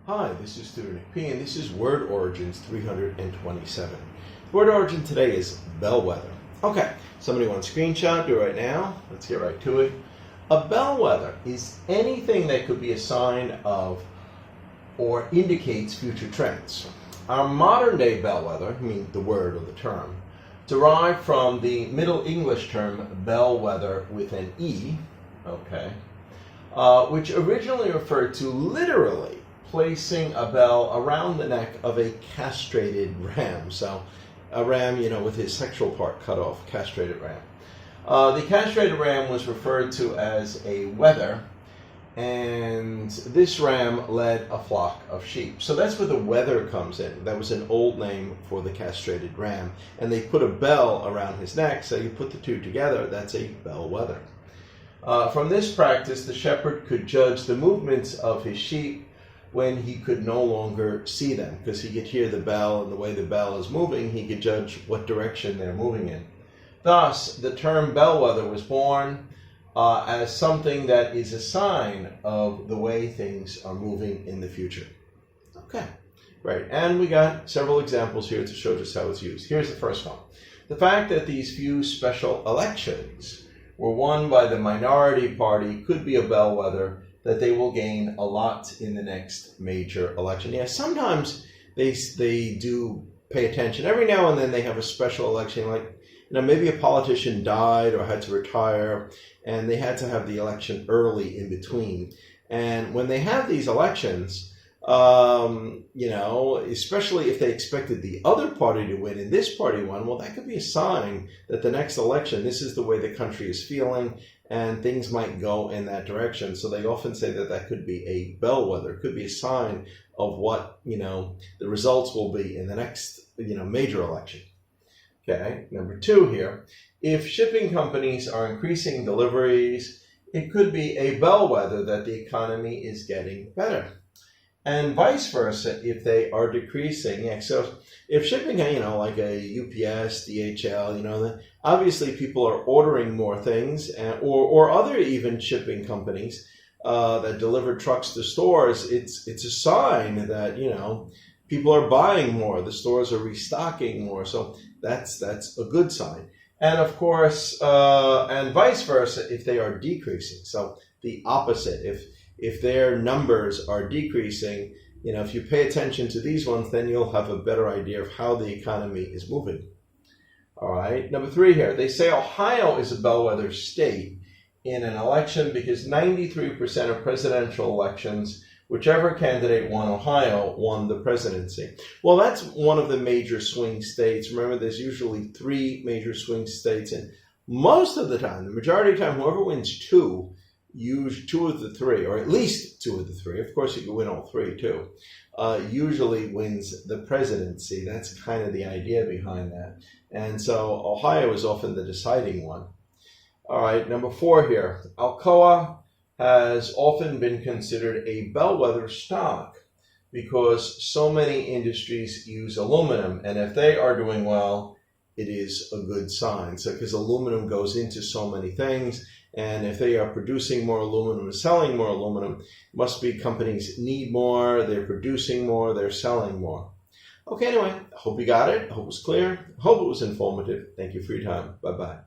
Hi, this is Tutor P, and this is Word Origins 327. The word origin today is bellwether. Okay, somebody want a screenshot? Do it right now. Let's get right to it. A bellwether is anything that could be a sign of or indicates future trends. Our modern day bellwether, I mean the word or the term, derived from the Middle English term bellwether with an E, okay, which originally referred to literally placing a bell around the neck of a castrated ram. So a ram, with his sexual part cut off, castrated ram. The castrated ram was referred to as a wether, and this ram led a flock of sheep. So that's where the wether comes in. That was an old name for the castrated ram. And they put a bell around his neck, so you put the two together, that's a bellwether. From this practice, the shepherd could judge the movements of his sheep when he could no longer see them, because he could hear the bell, and the way the bell is moving, he could judge what direction they're moving in. Thus, the term bellwether was born as something that is a sign of the way things are moving in the future. Okay, great. And we got several examples here to show just how it's used. Here's the first one. The fact that these few special elections were won by the minority party could be a bellwether that they will gain a lot in the next major election. Yeah, sometimes they do pay attention. Every now and then they have a special election, like maybe a politician died or had to retire, and they had to have the election early in between. And when they have these elections, especially if they expected the other party to win and this party won, well, that could be a sign that the next election, this is the way the country is feeling, and things might go in that direction. So they often say that that could be a bellwether, could be a sign of what, the results will be in the next, major election. Okay, number 2 here. If shipping companies are increasing deliveries, it could be a bellwether that the economy is getting better. And vice versa, if they are decreasing. Yeah, so if shipping, like a UPS, DHL, obviously people are ordering more things, or other even shipping companies that deliver trucks to stores, it's a sign that, people are buying more, the stores are restocking more, so that's a good sign. And of course, and vice versa, if they are decreasing. So the opposite, if their numbers are decreasing, if you pay attention to these ones, then you'll have a better idea of how the economy is moving. All right, number 3 here. They say Ohio is a bellwether state in an election because 93% of presidential elections, whichever candidate won Ohio, won the presidency. Well, that's one of the major swing states. Remember, there's usually 3 major swing states, and most of the time, the majority of the time, whoever wins 2, use 2 of the 3, or at least 2 of the 3. Of course, you can win all 3 too. Usually wins the presidency. That's kind of the idea behind that. And so Ohio is often the deciding one. All right, number 4 here. Alcoa has often been considered a bellwether stock because so many industries use aluminum, and if they are doing well, it is a good sign. So because aluminum goes into so many things, and if they are producing more aluminum and selling more aluminum, must be companies need more, they're producing more, they're selling more. Okay, anyway, I hope you got it. I hope it was clear. I hope it was informative. Thank you for your time. Bye-bye.